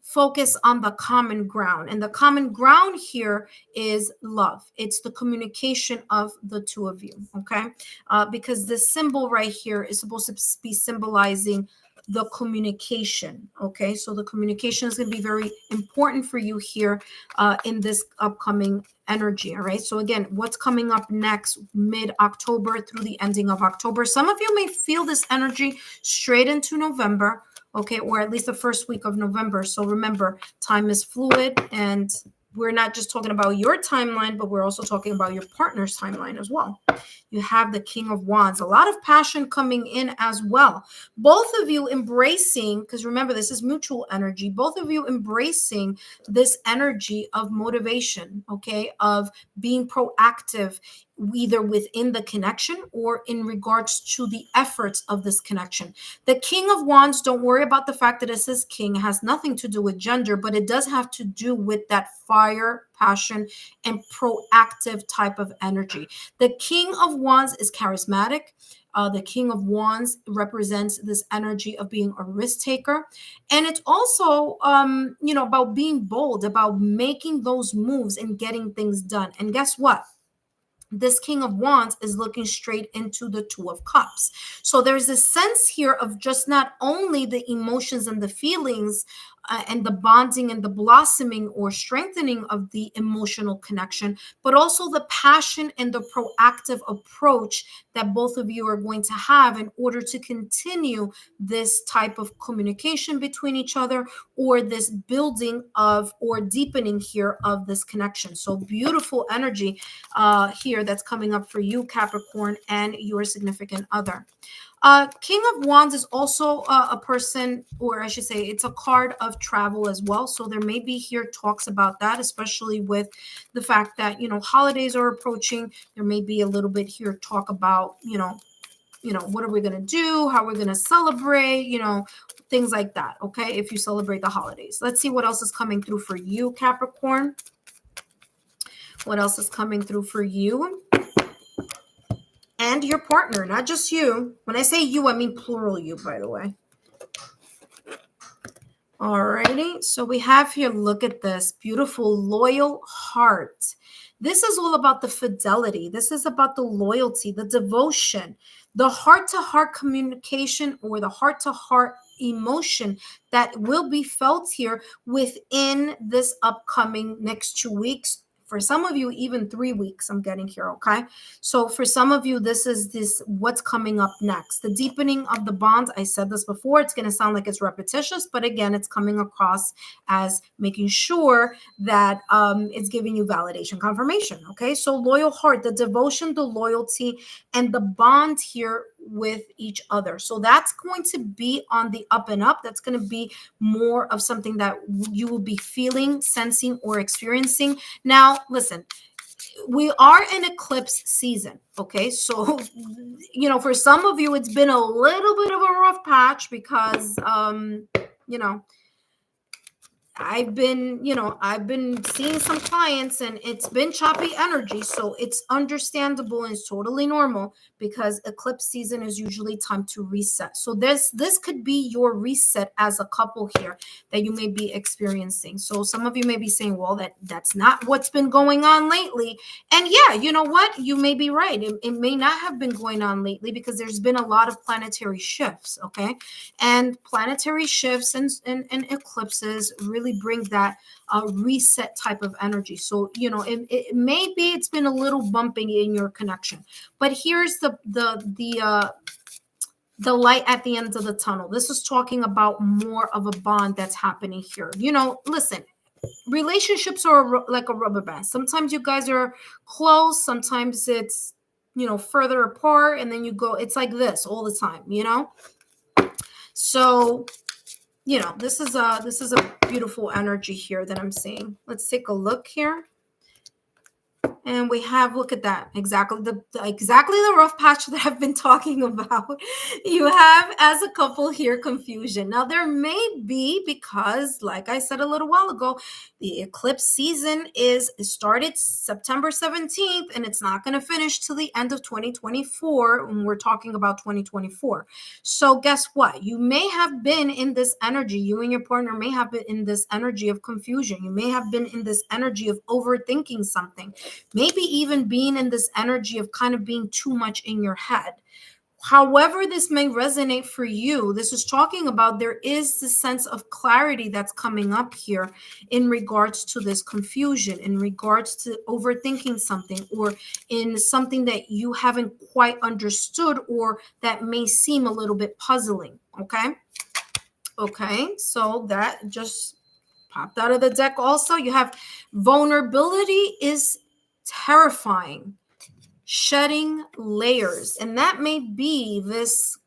focus on the common ground. And the common ground here is love. It's the communication of the two of you, okay? Because this symbol right here is supposed to be symbolizing the communication, okay? So the communication is going to be very important for you here in this upcoming energy, all right? So again, what's coming up next, mid-October through the ending of October? Some of you may feel this energy straight into November, okay, or at least the first week of November. So remember, time is fluid, and we're not just talking about your timeline, but we're also talking about your partner's timeline as well. You have the King of Wands, a lot of passion coming in as well. Both of you embracing, because remember, this is mutual energy, both of you embracing this energy of motivation, okay, of being proactive either within the connection or in regards to the efforts of this connection. The King of Wands, don't worry about the fact that it says king. It has nothing to do with gender, but it does have to do with that fire, passion, and proactive type of energy. The King of Wands is charismatic. The King of Wands represents this energy of being a risk taker. And it's also, about being bold, about making those moves and getting things done. And guess what? This King of Wands is looking straight into the Two of Cups. So there's a sense here of just not only the emotions and the feelings and the bonding and the blossoming or strengthening of the emotional connection, but also the passion and the proactive approach that both of you are going to have in order to continue this type of communication between each other, or this building of or deepening here of this connection. So beautiful energy here that's coming up for you, Capricorn, and your significant other. King of Wands is also a person, or I should say, it's a card of travel as well. So there may be here talks about that, especially with the fact that, holidays are approaching. There may be a little bit here talk about, what are we going to do? How we're going to celebrate, things like that. Okay. If you celebrate the holidays, let's see what else is coming through for you, Capricorn. What else is coming through for you and your partner, not just you. When I say you, I mean plural you, by the way. Alrighty, so we have here, look at this beautiful loyal heart. This is all about the fidelity. This is about the loyalty, the devotion, the heart-to-heart communication, or the heart-to-heart emotion that will be felt here within this upcoming next 2 weeks. For some of you, even 3 weeks, I'm getting here, okay? So for some of you, this is what's coming up next. The deepening of the bond. I said this before. It's going to sound like it's repetitious, but again, it's coming across as making sure that it's giving you validation, confirmation, okay? So loyal heart, the devotion, the loyalty, and the bond here with each other. So that's going to be on the up and up. That's going to be more of something that you will be feeling, sensing, or experiencing. Now, listen, we are in eclipse season. Okay. So, for some of you, it's been a little bit of a rough patch because, I've been seeing some clients and it's been choppy energy. So it's understandable and it's totally normal because eclipse season is usually time to reset. So this could be your reset as a couple here that you may be experiencing. So some of you may be saying, well, that's not what's been going on lately. And yeah, you know what? You may be right. It may not have been going on lately because there's been a lot of planetary shifts. Okay. And planetary shifts and eclipses really bring that reset type of energy. So, it may be it's been a little bumping in your connection, but here's the light at the end of the tunnel. This is talking about more of a bond that's happening here. Listen, relationships are like a rubber band. Sometimes you guys are close. Sometimes it's, further apart, and then you go, it's like this all the time, So, this is a beautiful energy here that I'm seeing. Let's take a look here. And we have, look at that, exactly the rough patch that I've been talking about. You have, as a couple here, confusion. Now, there may be, because like I said a little while ago, the eclipse season started September 17th, and it's not going to finish till the end of 2024 when we're talking about 2024. So guess what? You may have been in this energy. You and your partner may have been in this energy of confusion. You may have been in this energy of overthinking something. Maybe even being in this energy of kind of being too much in your head. However this may resonate for you, this is talking about there is this sense of clarity that's coming up here in regards to this confusion, in regards to overthinking something, or in something that you haven't quite understood or that may seem a little bit puzzling. Okay, so that just popped out of the deck. Also, you have vulnerability is terrifying, shedding layers, and that may be this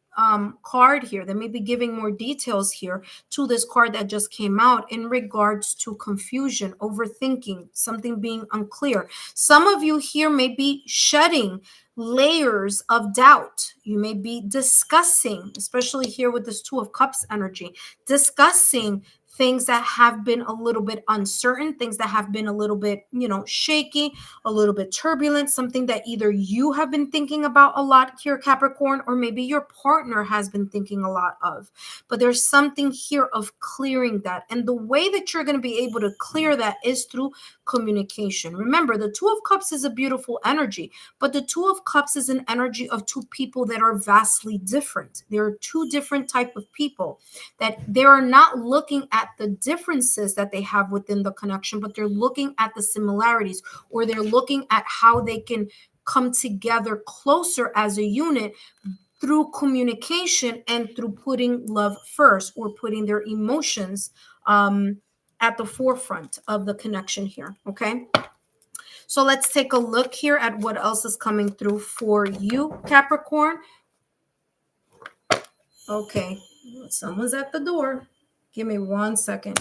card here. They may be giving more details here to this card that just came out in regards to confusion, overthinking, something being unclear. Some of you here may be shedding layers of doubt. You may be discussing, especially here with this Two of Cups energy, discussing things that have been a little bit uncertain, things that have been a little bit, shaky, a little bit turbulent, something that either you have been thinking about a lot here, Capricorn, or maybe your partner has been thinking a lot of. But there's something here of clearing that. And the way that you're going to be able to clear that is through communication. Remember, the Two of Cups is a beautiful energy, but the Two of Cups is an energy of two people that are vastly different. There are two different type of people that they are not looking at the differences that they have within the connection, but they're looking at the similarities, or they're looking at how they can come together closer as a unit through communication and through putting love first, or putting their emotions at the forefront of the connection here. Okay. So let's take a look here at what else is coming through for you, Capricorn. Okay. Someone's at the door. Give me 1 second.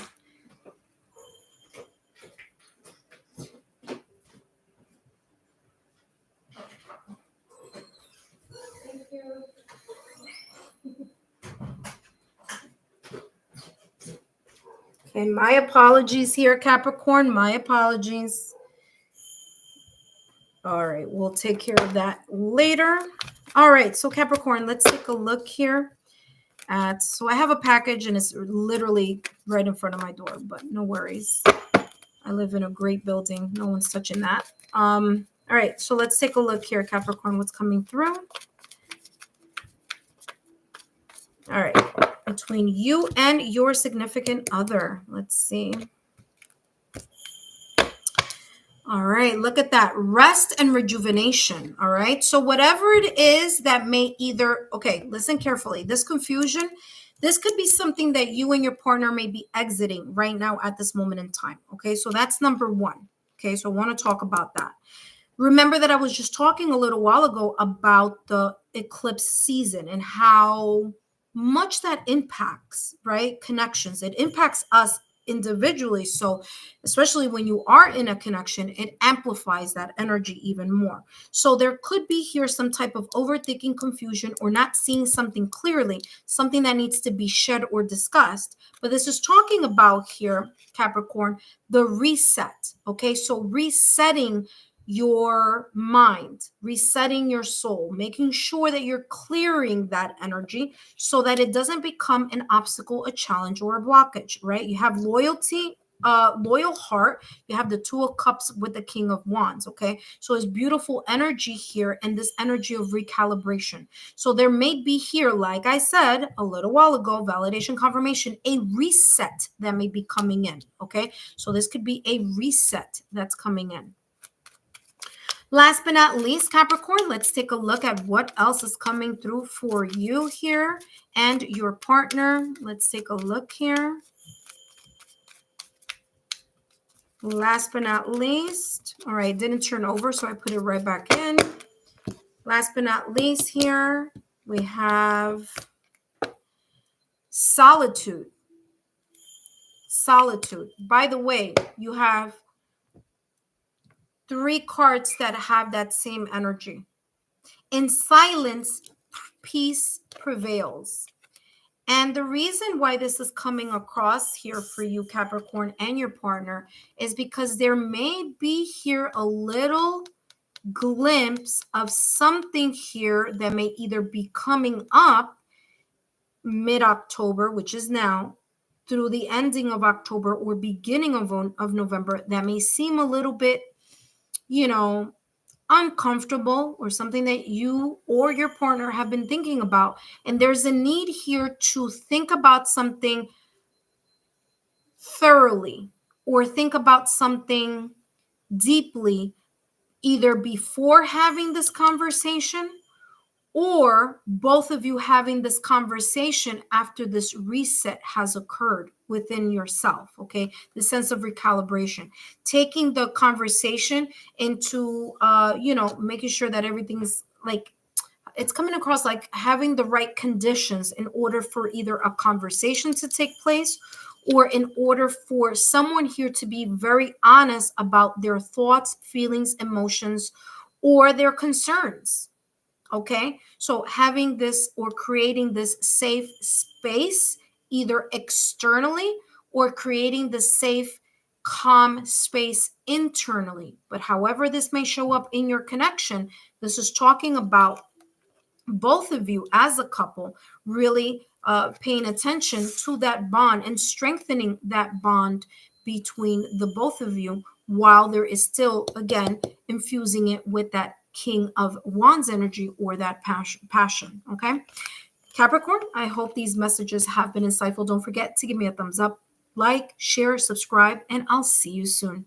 Thank you. Okay, my apologies here, Capricorn. My apologies. All right, we'll take care of that later. All right, so Capricorn, let's take a look here. So I have a package and it's literally right in front of my door, but no worries. I live in a great building. No one's touching that. All right, so let's take a look here, Capricorn, what's coming through. All right, between you and your significant other. Let's see. All right, look at that. Rest and rejuvenation. All right, so whatever it is that may either, okay, listen carefully. This confusion, this could be something that you and your partner may be exiting right now at this moment in time. Okay, so that's number one. Okay, so I want to talk about that. Remember that I was just talking a little while ago about the eclipse season and how much that impacts, right? Connections. It impacts us individually. So especially when you are in a connection, it amplifies that energy even more. So there could be here some type of overthinking, confusion, or not seeing something clearly, something that needs to be shed or discussed. But this is talking about here, Capricorn, the reset. Okay, so resetting your mind, resetting your soul, making sure that you're clearing that energy so that it doesn't become an obstacle, a challenge, or a blockage, right? You have loyalty, loyal heart. You have the Two of Cups with the King of Wands, okay? So it's beautiful energy here and this energy of recalibration. So there may be here, like I said a little while ago, validation, confirmation, a reset that may be coming in, okay? So this could be a reset that's coming in. Last but not least, Capricorn, let's take a look at what else is coming through for you here and your partner. Let's take a look here. Last but not least, all right, didn't turn over, so I put it right back in. Last but not least here, we have solitude. Solitude. By the way, you have 3 cards that have that same energy. In silence, peace prevails. And the reason why this is coming across here for you, Capricorn, and your partner is because there may be here a little glimpse of something here that may either be coming up mid-October, which is now, through the ending of October or beginning of November, that may seem a little bit, uncomfortable, or something that you or your partner have been thinking about. And there's a need here to think about something thoroughly, or think about something deeply, either before having this conversation, or both of you having this conversation after this reset has occurred within yourself, okay? The sense of recalibration, taking the conversation into, making sure that everything's like, it's coming across like having the right conditions in order for either a conversation to take place or in order for someone here to be very honest about their thoughts, feelings, emotions, or their concerns. Okay, so having this or creating this safe space, either externally or creating the safe, calm space internally. But however, this may show up in your connection, this is talking about both of you as a couple really paying attention to that bond and strengthening that bond between the both of you while there is still, again, infusing it with that King of Wands energy or that passion. Okay, Capricorn, I hope these messages have been insightful. Don't forget to give me a thumbs up, like, share, subscribe, and I'll see you soon.